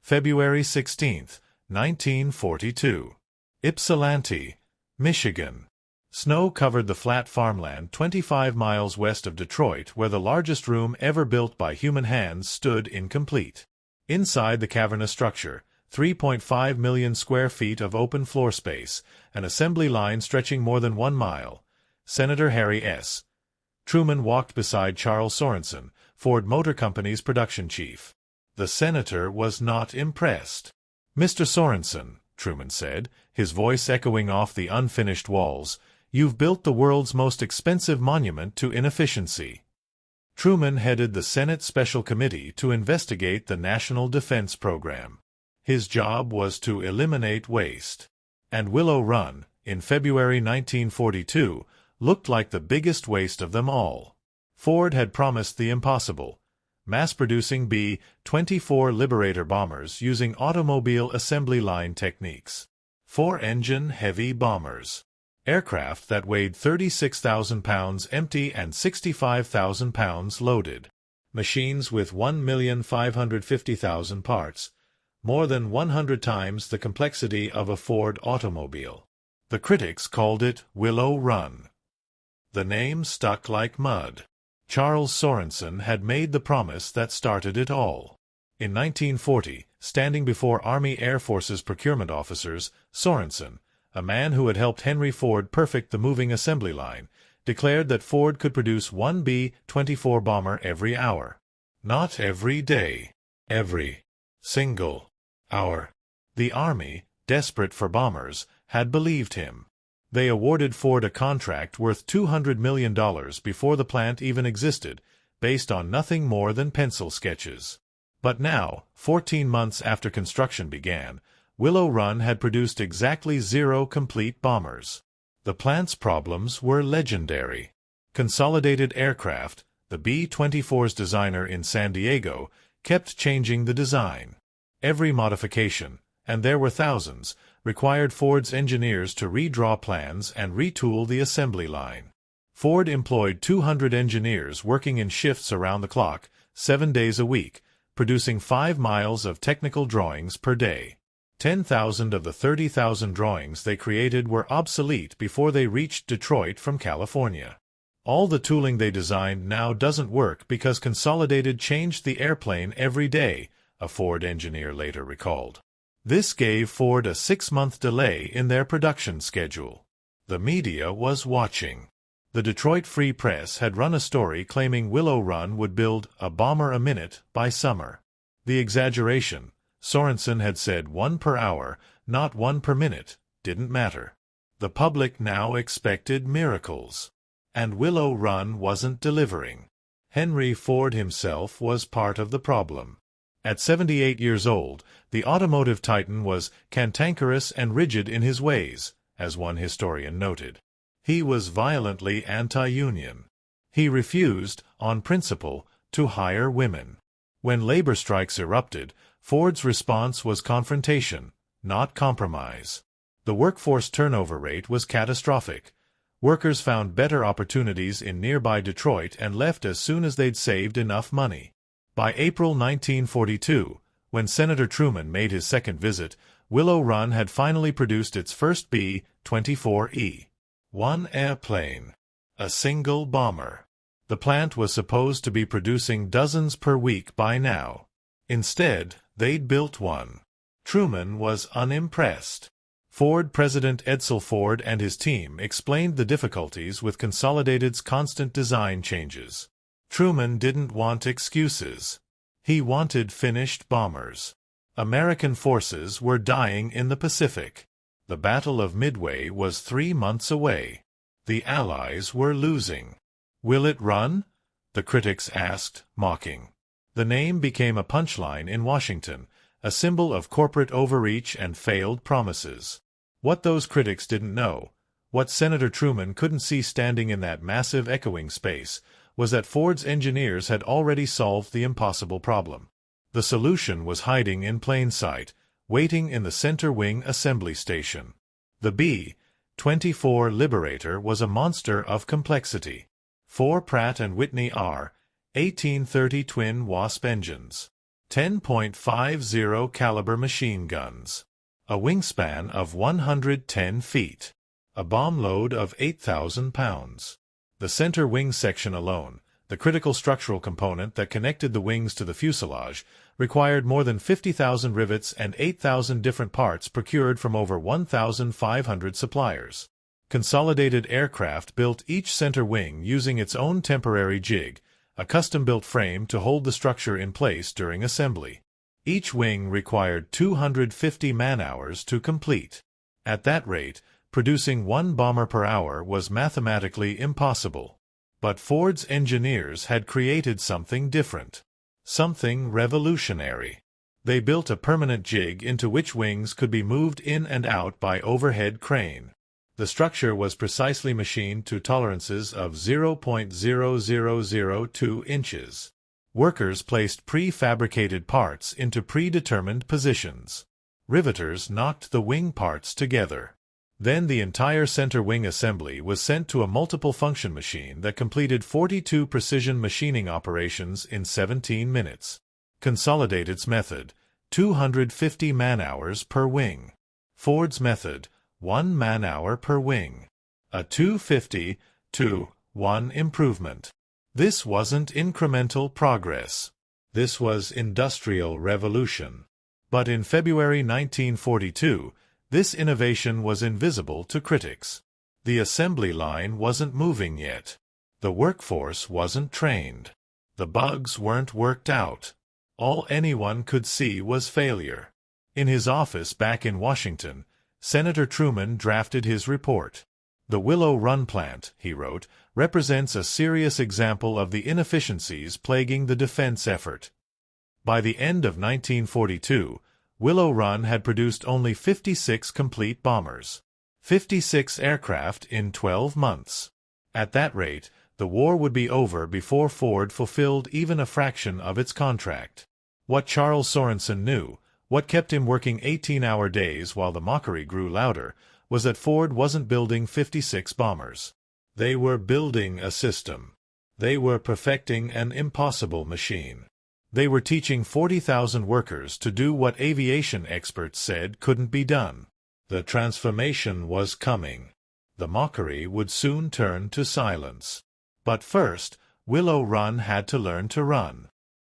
February 16, 1942. Ypsilanti, Michigan. Snow covered the flat farmland 25 miles west of Detroit where the largest room ever built by human hands stood incomplete. Inside the cavernous structure, 3.5 million square feet of open floor space, an assembly line stretching more than 1 mile. Senator Harry S. Truman walked beside Charles Sorensen, Ford Motor Company's production chief. The senator was not impressed. "Mr. Sorensen," Truman said, his voice echoing off the unfinished walls, "you've built the world's most expensive monument to inefficiency." Truman headed the Senate Special Committee to investigate the National Defense Program. His job was to eliminate waste. And Willow Run, in February 1942, looked like the biggest waste of them all. Ford had promised the impossible, mass-producing B-24 Liberator bombers using automobile assembly line techniques. 4-engine heavy bombers. Aircraft that weighed 36,000 pounds empty and 65,000 pounds loaded. Machines with 1,550,000 parts, more than 100 times the complexity of a Ford automobile. The critics called it Willow Run. The name stuck like mud. Charles Sorensen had made the promise that started it all. In 1940, standing before Army Air Force's procurement officers, Sorensen, a man who had helped Henry Ford perfect the moving assembly line, declared that Ford could produce one B-24 bomber every hour. Not every day. Every single hour. The Army, desperate for bombers, had believed him. They awarded Ford a contract worth $200 million before the plant even existed, based on nothing more than pencil sketches. But now, 14 months after construction began, Willow Run had produced exactly 0 complete bombers. The plant's problems were legendary. Consolidated Aircraft, the B-24's designer in San Diego, kept changing the design. Every modification, and there were thousands, required Ford's engineers to redraw plans and retool the assembly line. Ford employed 200 engineers working in shifts around the clock, 7 days a week, producing 5 miles of technical drawings per day. 10,000 of the 30,000 drawings they created were obsolete before they reached Detroit from California. All the tooling they designed now doesn't work because Consolidated changed the airplane every day, a Ford engineer later recalled. This gave Ford a 6-month delay in their production schedule. The media was watching. The Detroit Free Press had run a story claiming Willow Run would build a bomber a minute by summer. The exaggeration, Sorensen had said 1 per hour, not 1 per minute, didn't matter. The public now expected miracles. And Willow Run wasn't delivering. Henry Ford himself was part of the problem. At 78 years old, the automotive titan was cantankerous and rigid in his ways, as one historian noted. He was violently anti-union. He refused, on principle, to hire women. When labor strikes erupted, Ford's response was confrontation, not compromise. The workforce turnover rate was catastrophic. Workers found better opportunities in nearby Detroit and left as soon as they'd saved enough money. By April 1942, when Senator Truman made his second visit, Willow Run had finally produced its first B-24E. 1 airplane. A single bomber. The plant was supposed to be producing dozens per week by now. Instead, they'd built one. Truman was unimpressed. Ford President Edsel Ford and his team explained the difficulties with Consolidated's constant design changes. Truman didn't want excuses. He wanted finished bombers. American forces were dying in the Pacific. The Battle of Midway was 3 months away. The Allies were losing. "Will it run?" the critics asked, mocking. The name became a punchline in Washington, a symbol of corporate overreach and failed promises. What those critics didn't know, what Senator Truman couldn't see standing in that massive echoing space, was that Ford's engineers had already solved the impossible problem. The solution was hiding in plain sight, waiting in the center wing assembly station. The B-24 Liberator was a monster of complexity. 4 Pratt & Whitney R-1830 twin Wasp engines. 10.50 caliber machine guns, a wingspan of 110 feet, a bomb load of 8,000 pounds. The center wing section alone, the critical structural component that connected the wings to the fuselage, required more than 50,000 rivets and 8,000 different parts procured from over 1,500 suppliers. Consolidated Aircraft built each center wing using its own temporary jig, a custom-built frame to hold the structure in place during assembly. Each wing required 250 man-hours to complete. At that rate, producing one bomber per hour was mathematically impossible. But Ford's engineers had created something different, something revolutionary. They built a permanent jig into which wings could be moved in and out by overhead crane. The structure was precisely machined to tolerances of 0.0002 inches. Workers placed prefabricated parts into predetermined positions. Riveters knocked the wing parts together. Then the entire center wing assembly was sent to a multiple-function machine that completed 42 precision machining operations in 17 minutes. Consolidataed's method, 250 man-hours per wing. Ford's method, 1 man-hour per wing. A 250-to-1 improvement. This wasn't incremental progress. This was industrial revolution. But in February 1942, this innovation was invisible to critics. The assembly line wasn't moving yet. The workforce wasn't trained. The bugs weren't worked out. All anyone could see was failure. In his office back in Washington, Senator Truman drafted his report. The Willow Run plant, he wrote, represents a serious example of the inefficiencies plaguing the defense effort. By the end of 1942, Willow Run had produced only 56 complete bombers. 56 aircraft in 12 months. At that rate, the war would be over before Ford fulfilled even a fraction of its contract. What Charles Sorensen knew, what kept him working 18-hour days while the mockery grew louder, was that Ford wasn't building 56 bombers. They were building a system. They were perfecting an impossible machine. They were teaching 40,000 workers to do what aviation experts said couldn't be done. The transformation was coming. The mockery would soon turn to silence. But first, Willow Run had to learn to run.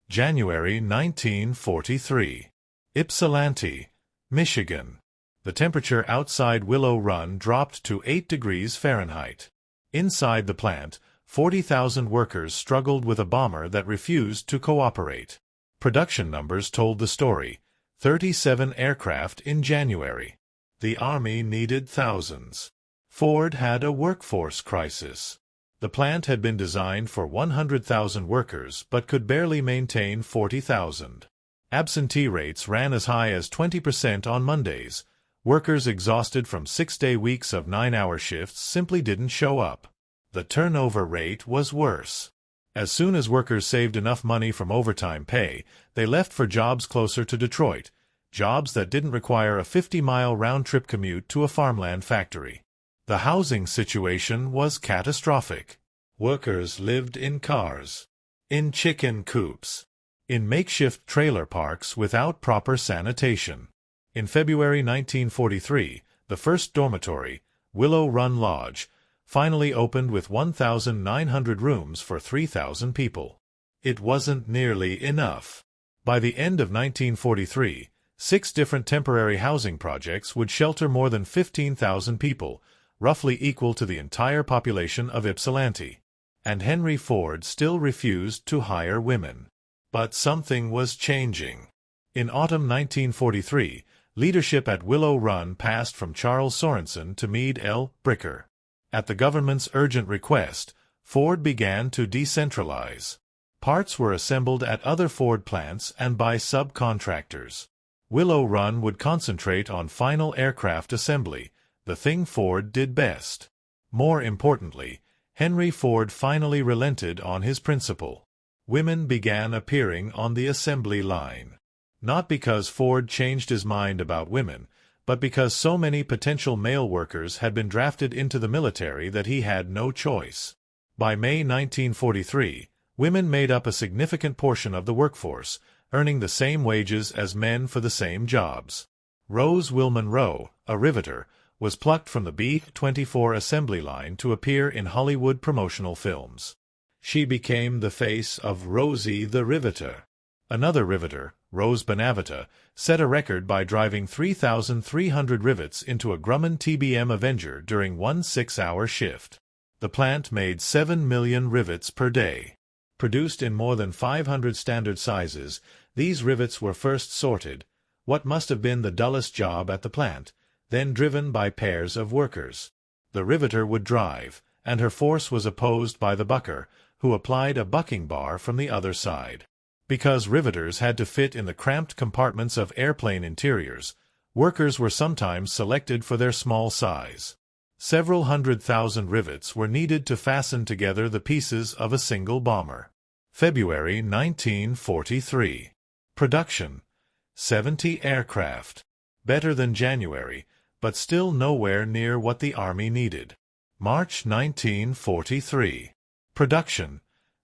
January 1943. Ypsilanti, Michigan. The temperature outside Willow Run dropped to 8 degrees Fahrenheit. Inside the plant, 40,000 workers struggled with a bomber that refused to cooperate. Production numbers told the story. 37 aircraft in January. The Army needed thousands. Ford had a workforce crisis. The plant had been designed for 100,000 workers but could barely maintain 40,000. Absentee rates ran as high as 20% on Mondays. Workers exhausted from 6-day weeks of 9-hour shifts simply didn't show up. The turnover rate was worse. As soon as workers saved enough money from overtime pay, they left for jobs closer to Detroit, jobs that didn't require a 50-mile round-trip commute to a farmland factory. The housing situation was catastrophic. Workers lived in cars, in chicken coops, in makeshift trailer parks without proper sanitation. In February 1943, the first dormitory, Willow Run Lodge, finally opened with 1,900 rooms for 3,000 people. It wasn't nearly enough. By the end of 1943, 6 different temporary housing projects would shelter more than 15,000 people, roughly equal to the entire population of Ypsilanti. And Henry Ford still refused to hire women. But something was changing. In autumn 1943, leadership at Willow Run passed from Charles Sorensen to Meade L. Bricker. At the government's urgent request, Ford began to decentralize. Parts were assembled at other Ford plants and by subcontractors. Willow Run would concentrate on final aircraft assembly, the thing Ford did best. More importantly, Henry Ford finally relented on his principle. Women began appearing on the assembly line. Not because Ford changed his mind about women, but because so many potential male workers had been drafted into the military that he had no choice. By May 1943, women made up a significant portion of the workforce, earning the same wages as men for the same jobs. Rose Will-Monroe, a riveter, was plucked from the B-24 assembly line to appear in Hollywood promotional films. She became the face of Rosie the Riveter. Another riveter, Rose Bonavita, set a record by driving 3,300 rivets into a Grumman TBM Avenger during one 6-hour shift. The plant made 7 million rivets per day. Produced in more than 500 standard sizes, these rivets were first sorted, what must have been the dullest job at the plant, then driven by pairs of workers. The riveter would drive, and her force was opposed by the bucker, who applied a bucking bar from the other side. Because riveters had to fit in the cramped compartments of airplane interiors, workers were sometimes selected for their small size. Several 100,000 rivets were needed to fasten together the pieces of a single bomber. February 1943. Production: 70 aircraft. Better than January, but still nowhere near what the Army needed. March 1943. Production: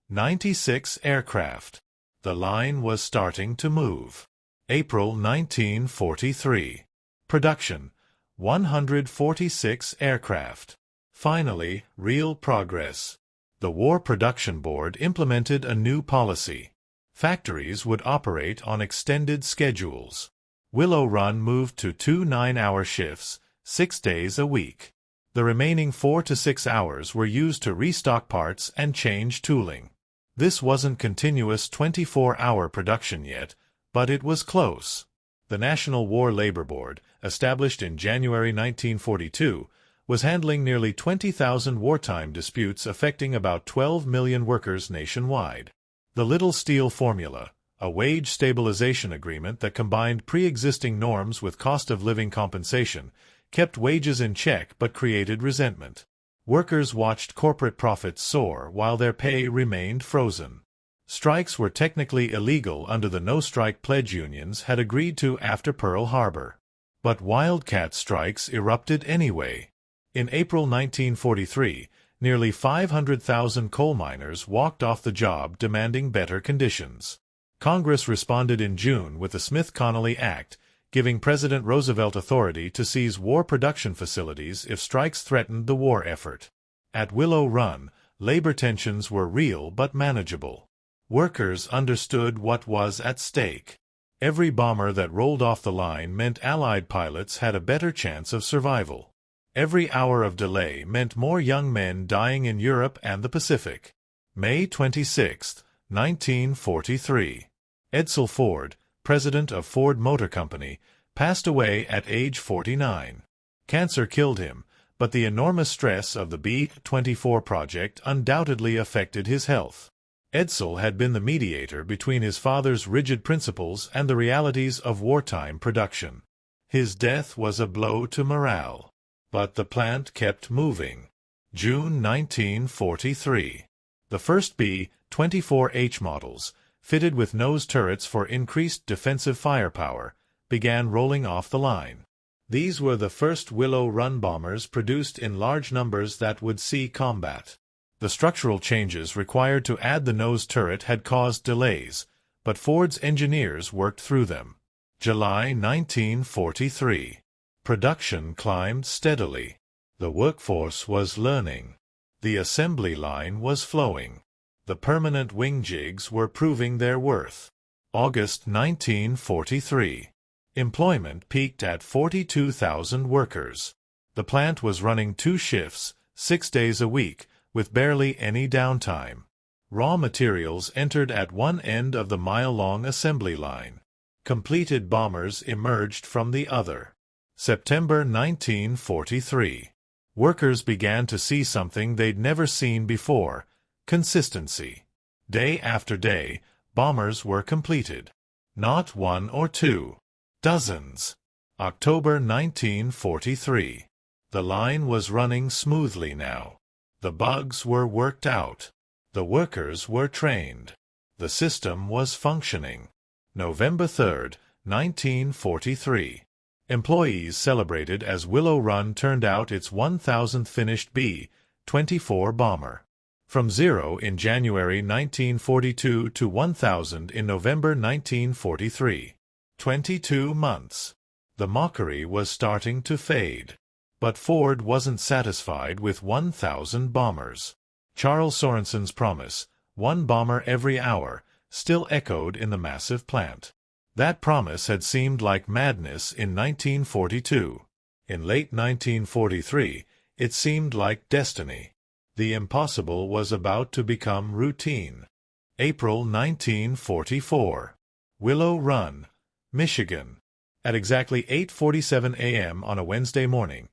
96 aircraft. The line was starting to move. April 1943. Production: 146 aircraft. Finally, real progress. The War Production Board implemented a new policy. Factories would operate on extended schedules. Willow Run moved to 2 9-hour shifts, 6 days a week. The remaining 4 to 6 hours were used to restock parts and change tooling. This wasn't continuous 24-hour production yet, but it was close. The National War Labor Board, established in January 1942, was handling nearly 20,000 wartime disputes affecting about 12 million workers nationwide. The Little Steel Formula, a wage stabilization agreement that combined pre-existing norms with cost-of-living compensation, kept wages in check but created resentment. Workers watched corporate profits soar while their pay remained frozen. Strikes were technically illegal under the no-strike pledge unions had agreed to after Pearl Harbor. But wildcat strikes erupted anyway. In April 1943, nearly 500,000 coal miners walked off the job demanding better conditions. Congress responded in June with the Smith-Connolly Act, giving President Roosevelt authority to seize war production facilities if strikes threatened the war effort. At Willow Run, labor tensions were real but manageable. Workers understood what was at stake. Every bomber that rolled off the line meant Allied pilots had a better chance of survival. Every hour of delay meant more young men dying in Europe and the Pacific. May 26, 1943. Edsel Ford, president of Ford Motor Company, passed away at age 49. Cancer killed him, but the enormous stress of the B-24 project undoubtedly affected his health. Edsel had been the mediator between his father's rigid principles and the realities of wartime production. His death was a blow to morale. But the plant kept moving. June 1943. The first B-24H models, fitted with nose turrets for increased defensive firepower, began rolling off the line. These were the first Willow Run bombers produced in large numbers that would see combat. The structural changes required to add the nose turret had caused delays, but Ford's engineers worked through them. July 1943. Production climbed steadily. The workforce was learning. The assembly line was flowing. The permanent wing jigs were proving their worth. August 1943. Employment peaked at 42,000 workers. The plant was running 2 shifts, 6 days a week, with barely any downtime. Raw materials entered at one end of the mile-long assembly line. Completed bombers emerged from the other. September 1943. Workers began to see something they'd never seen before: consistency. Day after day, bombers were completed. Not 1 or 2. Dozens. October 1943. The line was running smoothly now. The bugs were worked out. The workers were trained. The system was functioning. November 3, 1943. Employees celebrated as Willow Run turned out its 1,000th finished B-24 bomber. From 0 in January 1942 to 1,000 in November 1943. 22 months. The mockery was starting to fade. But Ford wasn't satisfied with 1,000 bombers. Charles Sorensen's promise, one bomber every hour, still echoed in the massive plant. That promise had seemed like madness in 1942. In late 1943, it seemed like destiny. The impossible was about to become routine. April 1944. Willow Run, Michigan. At exactly 8:47 a.m. on a Wednesday morning,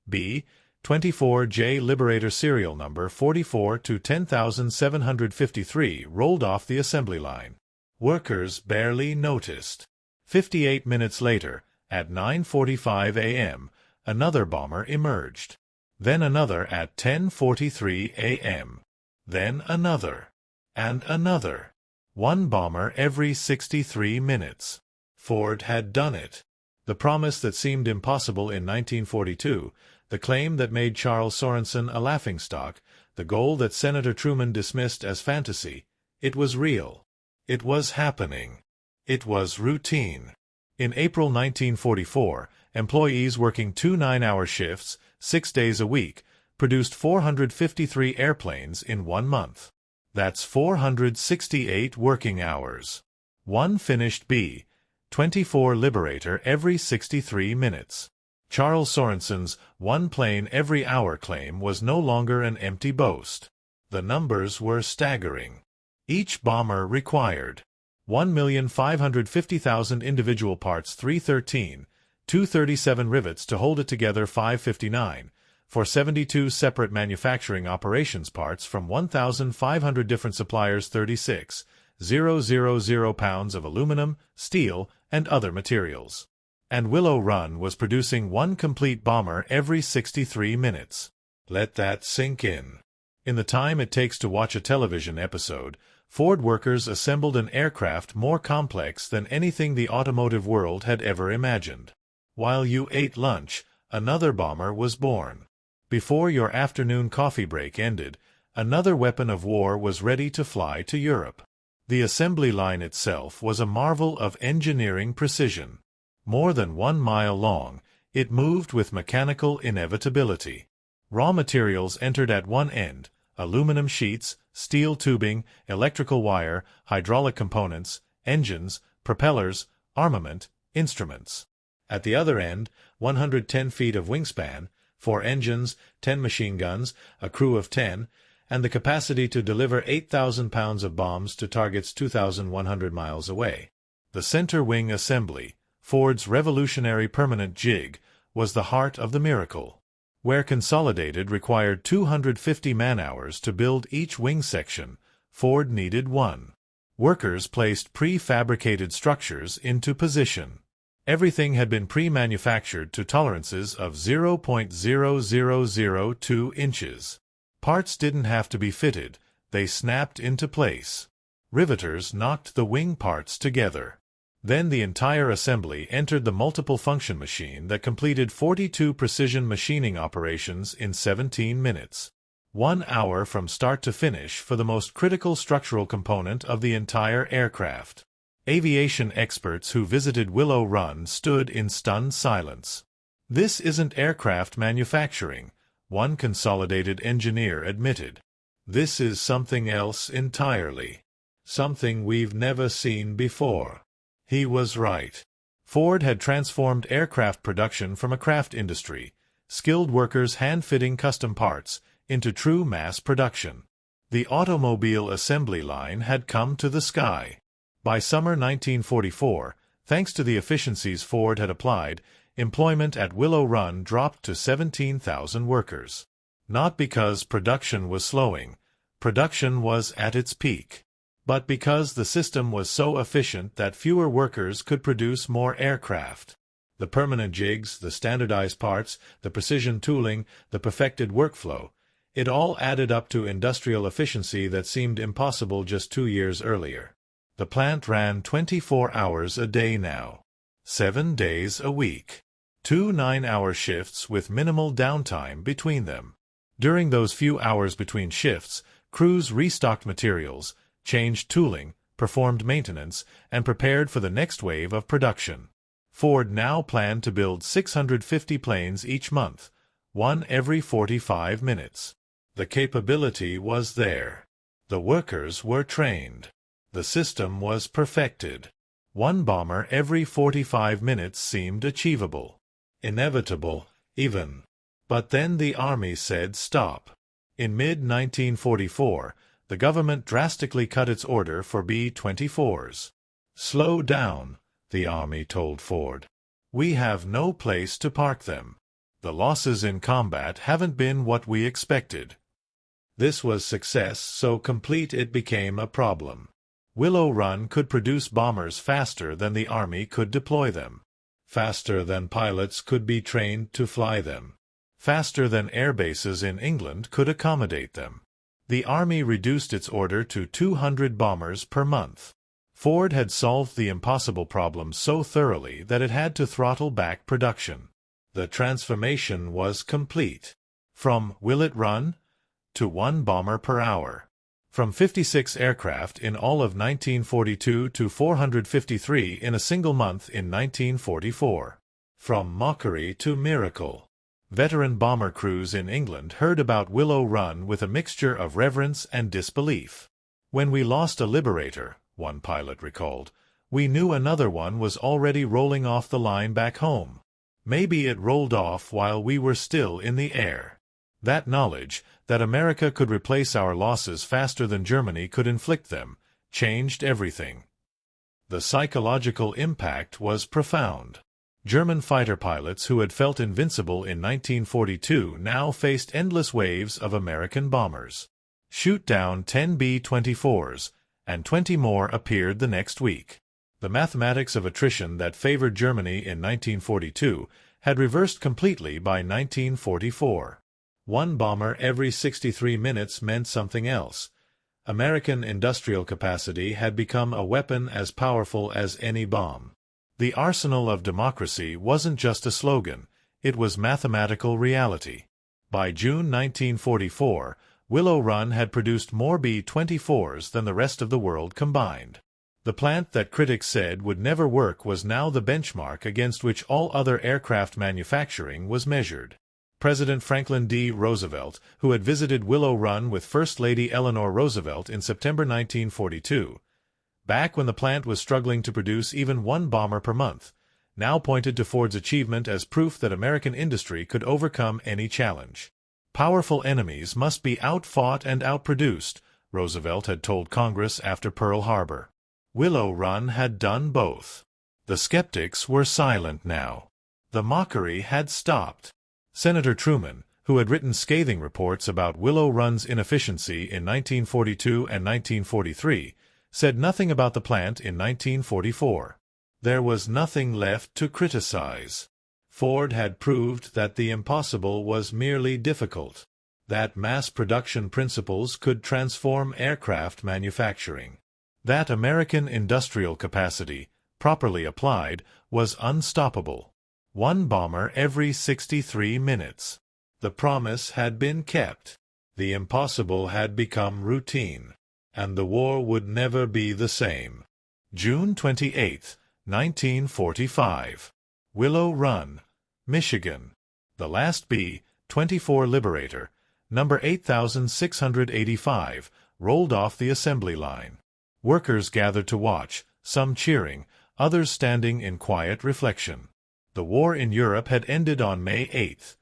B-24J Liberator serial number 44 to 10,753 rolled off the assembly line. Workers barely noticed. 58 minutes later, at 9:45 a.m., another bomber emerged. Then another at 10:43 a.m. Then another. And another. One bomber every 63 minutes. Ford had done it. The promise that seemed impossible in 1942, the claim that made Charles Sorensen a laughingstock, the goal that Senator Truman dismissed as fantasy, it was real. It was happening. It was routine. In April 1944, employees working 2 9-hour shifts, 6 days a week, produced 453 airplanes in 1 month. That's 468 working hours. One finished B-24 Liberator every 63 minutes. Charles Sorensen's one plane every hour claim was no longer an empty boast. The numbers were staggering. Each bomber required 1,550,000 individual parts 313, 237 rivets to hold it together 559, for 72 separate manufacturing operations parts from 1,500 different suppliers 36,000 pounds of aluminum, steel, and other materials. And Willow Run was producing one complete bomber every 63 minutes. Let that sink in. In the time it takes to watch a television episode, Ford workers assembled an aircraft more complex than anything the automotive world had ever imagined. While you ate lunch, another bomber was born. Before your afternoon coffee break ended, another weapon of war was ready to fly to Europe. The assembly line itself was a marvel of engineering precision. More than 1 mile long, it moved with mechanical inevitability. Raw materials entered at one end, aluminum sheets, steel tubing, electrical wire, hydraulic components, engines, propellers, armament, instruments. At the other end, 110 feet of wingspan, 4 engines, 10 machine guns, a crew of 10, and the capacity to deliver 8,000 pounds of bombs to targets 2,100 miles away. The center wing assembly, Ford's revolutionary permanent jig, was the heart of the miracle. Where Consolidated required 250 man-hours to build each wing section, Ford needed 1. Workers placed prefabricated structures into position. Everything had been pre-manufactured to tolerances of 0.0002 inches. Parts didn't have to be fitted, they snapped into place. Riveters knocked the wing parts together. Then the entire assembly entered the multiple function machine that completed 42 precision machining operations in 17 minutes. 1 hour from start to finish for the most critical structural component of the entire aircraft. Aviation experts who visited Willow Run stood in stunned silence. This isn't aircraft manufacturing, one Consolidated engineer admitted. This is something else entirely. Something we've never seen before. He was right. Ford had transformed aircraft production from a craft industry, skilled workers hand-fitting custom parts, into true mass production. The automobile assembly line had come to the sky. By summer 1944, thanks to the efficiencies Ford had applied, employment at Willow Run dropped to 17,000 workers. Not because production was slowing. Production was at its peak. But because the system was so efficient that fewer workers could produce more aircraft. The permanent jigs, the standardized parts, the precision tooling, the perfected workflow, it all added up to industrial efficiency that seemed impossible just 2 years earlier. The plant ran 24 hours a day now. 7 days a week. 2 9-hour shifts with minimal downtime between them. During those few hours between shifts, Crews restocked materials, changed tooling, performed maintenance, and prepared for the next wave of production. Ford now planned to build 650 planes each month, one every 45 minutes. The capability was there. The workers were trained. The system was perfected. One bomber every 45 minutes seemed achievable. Inevitable, even. But then the Army said stop. In mid-1944, the government drastically cut its order for B-24s. Slow down, the Army told Ford. We have no place to park them. The losses in combat haven't been what we expected. This was success so complete it became a problem. Willow Run could produce bombers faster than the Army could deploy them, faster than pilots could be trained to fly them, faster than air bases in England could accommodate them. The Army reduced its order to 200 bombers per month. Ford had solved the impossible problem so thoroughly that it had to throttle back production. The transformation was complete. From "Will it run?" to 1 bomber per hour. From 56 aircraft in all of 1942 to 453 in a single month in 1944. From mockery to miracle. Veteran bomber crews in England heard about Willow Run with a mixture of reverence and disbelief. When we lost a Liberator, one pilot recalled, we knew another one was already rolling off the line back home. Maybe it rolled off while we were still in the air. That knowledge, that America could replace our losses faster than Germany could inflict them, changed everything. The psychological impact was profound. German fighter pilots who had felt invincible in 1942 now faced endless waves of American bombers. Shoot down 10 B-24s, and 20 more appeared the next week. The mathematics of attrition that favored Germany in 1942 had reversed completely by 1944. 1 bomber every 63 minutes meant something else. American industrial capacity had become a weapon as powerful as any bomb. The arsenal of democracy wasn't just a slogan, it was mathematical reality. By June 1944, Willow Run had produced more B-24s than the rest of the world combined. The plant that critics said would never work was now the benchmark against which all other aircraft manufacturing was measured. President Franklin D. Roosevelt, who had visited Willow Run with First Lady Eleanor Roosevelt in September 1942, back when the plant was struggling to produce even 1 bomber per month, now pointed to Ford's achievement as proof that American industry could overcome any challenge. Powerful enemies must be outfought and outproduced, Roosevelt had told Congress after Pearl Harbor. Willow Run had done both. The skeptics were silent now. The mockery had stopped. Senator Truman, who had written scathing reports about Willow Run's inefficiency in 1942 and 1943, said nothing about the plant in 1944. There was nothing left to criticize. Ford had proved that the impossible was merely difficult, that mass production principles could transform aircraft manufacturing, that American industrial capacity, properly applied, was unstoppable. 1 bomber every 63 minutes. The promise had been kept. The impossible had become routine, and the war would never be the same. June 28, 1945. Willow Run, Michigan. The last B-24 Liberator, number 8685, rolled off the assembly line. Workers gathered to watch, some cheering, others standing in quiet reflection. The war in Europe had ended on May 8.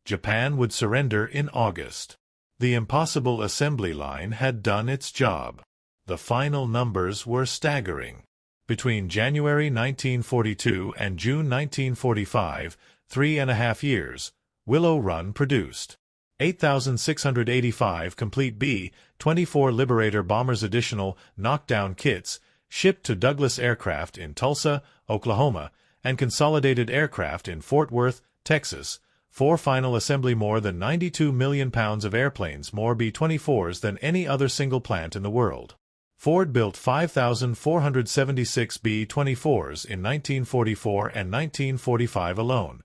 Japan would surrender in August. The impossible assembly line had done its job. The final numbers were staggering. Between January 1942 and June 1945, 3.5 years, Willow Run produced 8,685 complete B-24 Liberator bombers. Additional knockdown kits shipped to Douglas Aircraft in Tulsa, Oklahoma, and Consolidated Aircraft in Fort Worth, Texas, for final assembly. More than 92 million pounds of airplanes, more B-24s than any other single plant in the world. Ford built 5,476 B-24s in 1944 and 1945 alone,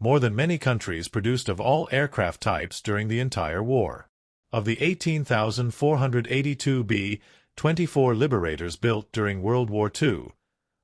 more than many countries produced of all aircraft types during the entire war. Of the 18,482 B-24 Liberators built during World War II,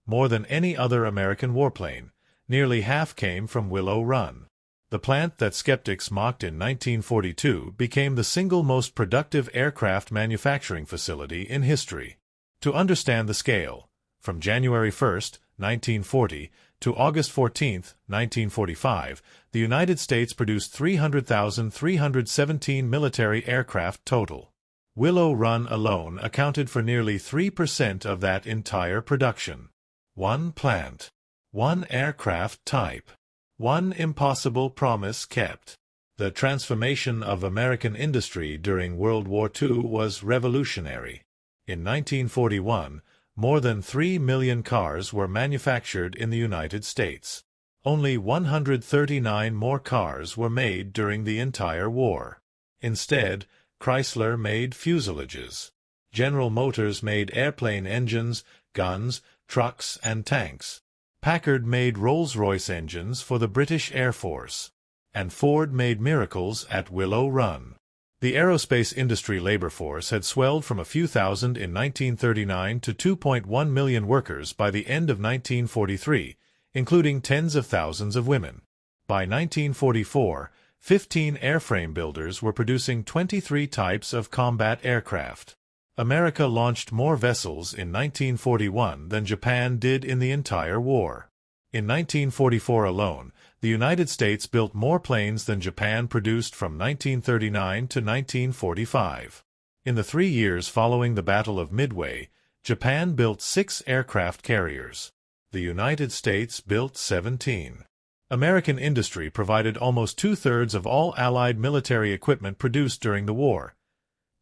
more than any other American warplane, nearly half came from Willow Run. The plant that skeptics mocked in 1942 became the single most productive aircraft manufacturing facility in history. To understand the scale, from January 1, 1940, to August 14, 1945, the United States produced 300,317 military aircraft total. Willow Run alone accounted for nearly 3% of that entire production. One plant, one aircraft type, one impossible promise kept. The transformation of American industry during World War II was revolutionary. In 1941, more than 3 million cars were manufactured in the United States. Only 139 more cars were made during the entire war. Instead, Chrysler made fuselages. General Motors made airplane engines, guns, trucks, and tanks. Packard made Rolls-Royce engines for the British Air Force. And Ford made miracles at Willow Run. The aerospace industry labor force had swelled from a few thousand in 1939 to 2.1 million workers by the end of 1943, including tens of thousands of women. By 1944, 15 airframe builders were producing 23 types of combat aircraft. America launched more vessels in 1941 than Japan did in the entire war. In 1944 alone, the United States built more planes than Japan produced from 1939 to 1945. In the 3 years following the Battle of Midway, Japan built 6 aircraft carriers. The United States built 17. American industry provided almost two-thirds of all Allied military equipment produced during the war.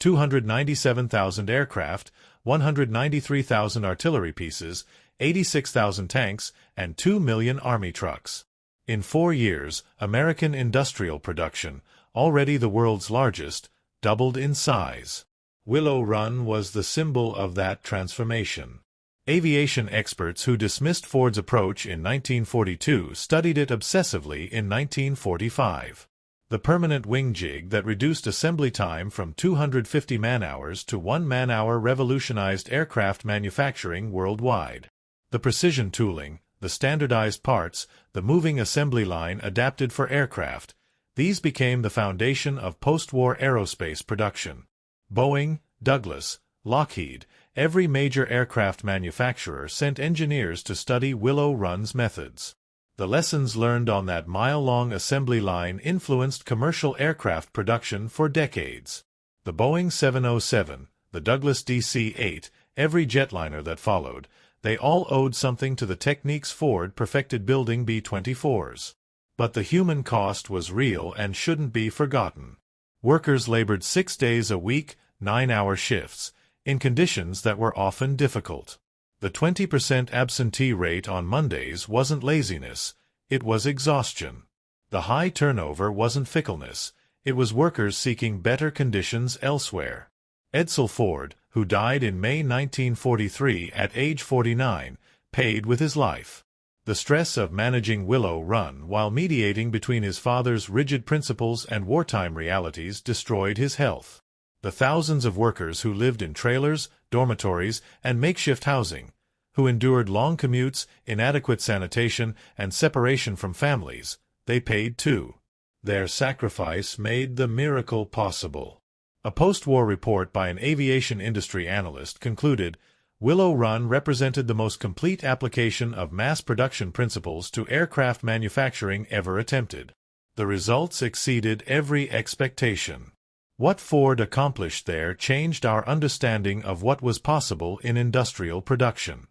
297,000 aircraft, 193,000 artillery pieces, 86,000 tanks, and 2 million army trucks. In 4 years, American industrial production, already the world's largest, doubled in size. Willow Run was the symbol of that transformation. Aviation experts who dismissed Ford's approach in 1942 studied it obsessively in 1945. The permanent wing jig that reduced assembly time from 250 man-hours to 1 man-hour revolutionized aircraft manufacturing worldwide. The precision tooling, the standardized parts, the moving assembly line adapted for aircraft, these became the foundation of post-war aerospace production. Boeing, Douglas, Lockheed, every major aircraft manufacturer sent engineers to study Willow Run's methods. The lessons learned on that mile-long assembly line influenced commercial aircraft production for decades. The Boeing 707, the Douglas DC-8, every jetliner that followed, they all owed something to the techniques Ford perfected building B-24s. But the human cost was real and shouldn't be forgotten. Workers labored 6 days a week, 9-hour shifts, in conditions that were often difficult. The 20% absentee rate on Mondays wasn't laziness, it was exhaustion. The high turnover wasn't fickleness, it was workers seeking better conditions elsewhere. Edsel Ford, who died in May 1943 at age 49, paid with his life. The stress of managing Willow Run while mediating between his father's rigid principles and wartime realities destroyed his health. The thousands of workers who lived in trailers, dormitories, and makeshift housing, who endured long commutes, inadequate sanitation, and separation from families, they paid too. Their sacrifice made the miracle possible. A post-war report by an aviation industry analyst concluded, Willow Run represented the most complete application of mass production principles to aircraft manufacturing ever attempted. The results exceeded every expectation. What Ford accomplished there changed our understanding of what was possible in industrial production.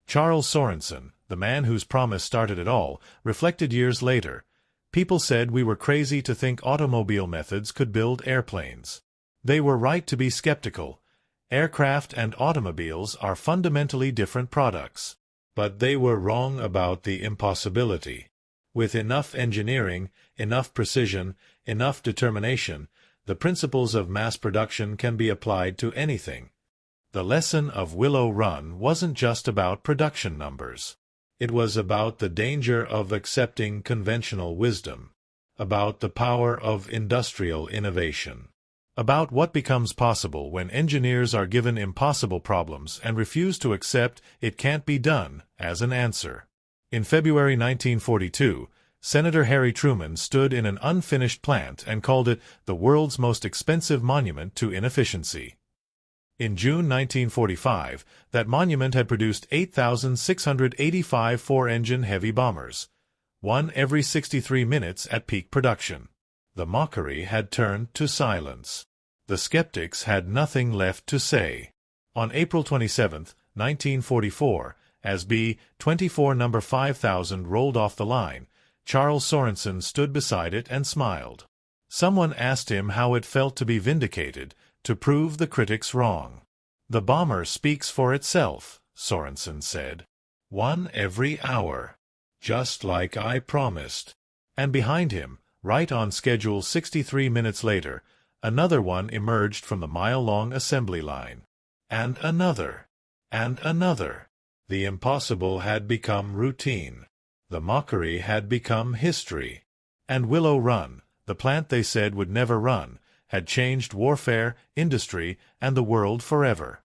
Charles Sorensen, the man whose promise started it all, reflected years later, people said we were crazy to think automobile methods could build airplanes. They were right to be skeptical. Aircraft and automobiles are fundamentally different products. But they were wrong about the impossibility. With enough engineering, enough precision, enough determination, the principles of mass production can be applied to anything. The lesson of Willow Run wasn't just about production numbers. It was about the danger of accepting conventional wisdom, about the power of industrial innovation, about what becomes possible when engineers are given impossible problems and refuse to accept "it can't be done" as an answer. In February 1942, Senator Harry Truman stood in an unfinished plant and called it the world's most expensive monument to inefficiency. In June 1945, that monument had produced 8,685 four-engine heavy bombers, one every 63 minutes at peak production. The mockery had turned to silence. The skeptics had nothing left to say. On April 27, 1944, as B-24 number 5000 rolled off the line, Charles Sorensen stood beside it and smiled. Someone asked him how it felt to be vindicated, to prove the critics wrong. "The bomber speaks for itself," Sorensen said. "One every hour. Just like I promised." And behind him, right on schedule 63 minutes later, another one emerged from the mile-long assembly line. And another. And another. The impossible had become routine. The mockery had become history. And Willow Run, the plant they said would never run, had changed warfare, industry, and the world forever.